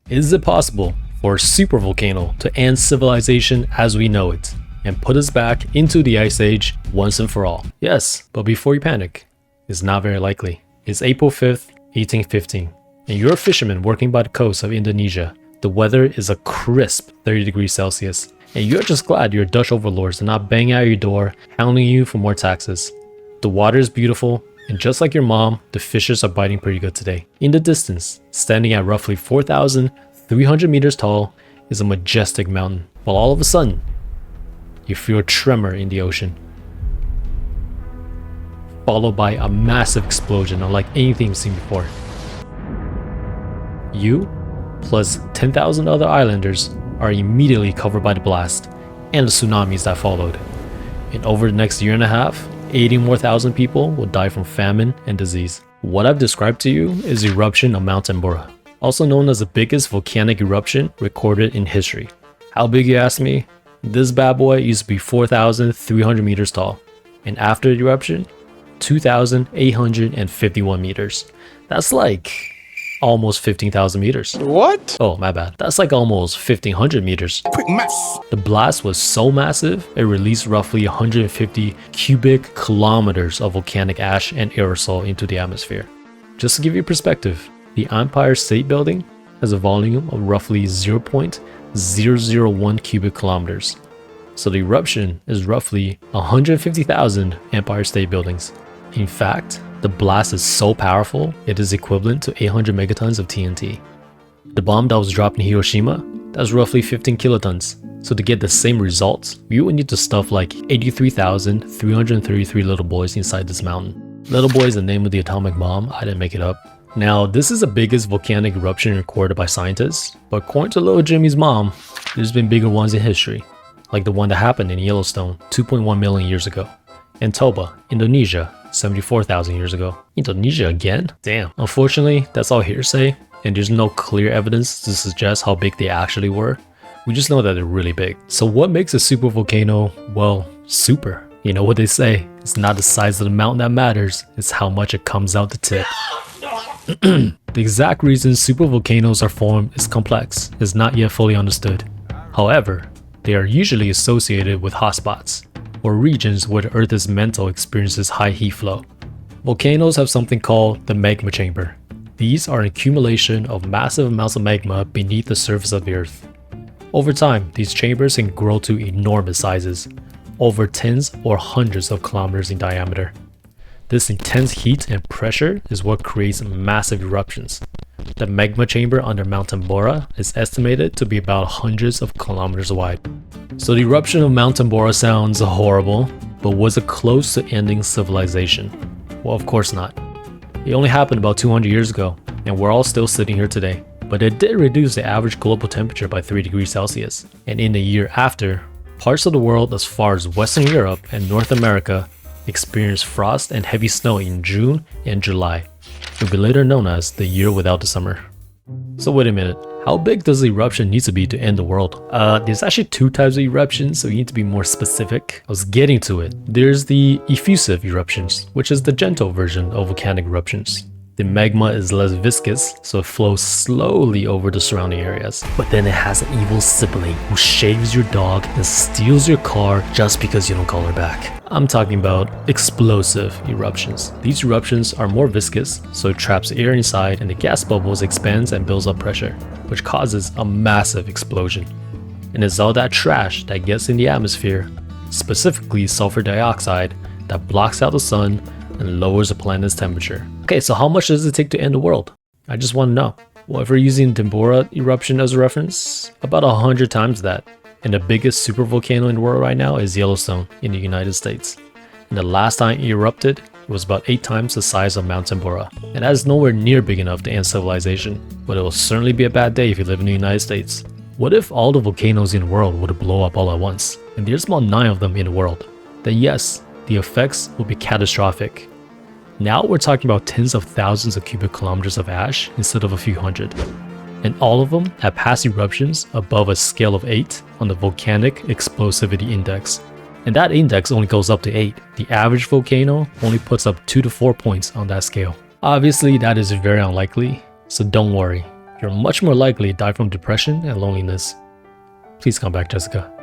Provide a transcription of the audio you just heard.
Is it possible for a supervolcano to end civilization as we know it and put us back into the Ice Age once and for all? Yes, but before you panic, it's not very likely. It's April 5th, 1815, and you're a fisherman working by the coast of Indonesia. The weather is a crisp 30 degrees Celsius, and you're just glad your Dutch overlords are not banging at your door, hounding you for more taxes. The water is beautiful, and just like your mom, the fishes are biting pretty good today. In the distance, standing at roughly 4,300 meters tall, is a majestic mountain, while all of a sudden, you feel a tremor in the ocean, followed by a massive explosion unlike anything you've seen before. You, plus 10,000 other islanders, are immediately covered by the blast and the tsunamis that followed. And over the next year and a half, 80 more thousand people will die from famine and disease. What I've described to you is the eruption of Mount Tambora, also known as the biggest volcanic eruption recorded in history. How big, you ask me? This bad boy used to be 4,300 meters tall, and after the eruption, 2,851 meters. That's like almost 15,000 meters. What? Oh, my bad. That's like almost 1,500 meters. Quick mess. The blast was so massive, it released roughly 150 cubic kilometers of volcanic ash and aerosol into the atmosphere. Just to give you perspective, the Empire State Building has a volume of roughly 0.001 cubic kilometers. So the eruption is roughly 150,000 Empire State Buildings. In fact, the blast is so powerful, it is equivalent to 800 megatons of TNT. The bomb that was dropped in Hiroshima, that's roughly 15 kilotons. So to get the same results, we would need to stuff like 83,333 little boys inside this mountain. Little boy is the name of the atomic bomb, I didn't make it up. Now, this is the biggest volcanic eruption recorded by scientists, but according to little Jimmy's mom, there's been bigger ones in history, like the one that happened in Yellowstone 2.1 million years ago, and Toba, Indonesia, 74,000 years ago. Indonesia again? Damn. Unfortunately, that's all hearsay, and there's no clear evidence to suggest how big they actually were. We just know that they're really big. So what makes a supervolcano, well, super? You know what they say, it's not the size of the mountain that matters, it's how much it comes out the tip. The exact reason supervolcanoes are formed is complex, is not yet fully understood. However, they are usually associated with hotspots, or regions where the Earth's mantle experiences high heat flow. Volcanoes have something called the magma chamber. These are an accumulation of massive amounts of magma beneath the surface of the Earth. Over time, these chambers can grow to enormous sizes, over tens or hundreds of kilometers in diameter. This intense heat and pressure is what creates massive eruptions. The magma chamber under Mount Tambora is estimated to be about hundreds of kilometers wide. So the eruption of Mount Tambora sounds horrible, but was it close to ending civilization? Well, of course not. It only happened about 200 years ago, and we're all still sitting here today. But it did reduce the average global temperature by 3 degrees Celsius. And in the year after, parts of the world as far as Western Europe and North America experienced frost and heavy snow in June and July. It will be later known as the year without the summer. So wait a minute, how big does the eruption need to be to end the world? There's actually two types of eruptions, so you need to be more specific. I was getting to it. There's the effusive eruptions, which is the gentle version of volcanic eruptions. The magma is less viscous, so it flows slowly over the surrounding areas. But then it has an evil sibling who shaves your dog and steals your car just because you don't call her back. I'm talking about explosive eruptions. These eruptions are more viscous, so it traps air inside and the gas bubbles expands and builds up pressure, which causes a massive explosion. And it's all that trash that gets in the atmosphere, specifically sulfur dioxide, that blocks out the sun and lowers the planet's temperature. Okay, so how much does it take to end the world? I just want to know. Well, if we're using Tambora eruption as a reference, about 100 times that. And the biggest supervolcano in the world right now is Yellowstone in the United States. And the last time it erupted, it was about 8 times the size of Mount Tambora. And that is nowhere near big enough to end civilization. But it will certainly be a bad day if you live in the United States. What if all the volcanoes in the world were to blow up all at once? And there's about 9 of them in the world. Then yes, the effects will be catastrophic. Now we're talking about tens of thousands of cubic kilometers of ash instead of a few hundred. And all of them have past eruptions above a scale of 8 on the Volcanic Explosivity Index. And that index only goes up to 8. The average volcano only puts up 2 to 4 points on that scale. Obviously that is very unlikely, so don't worry. you're much more likely to die from depression and loneliness. Please come back, Jessica.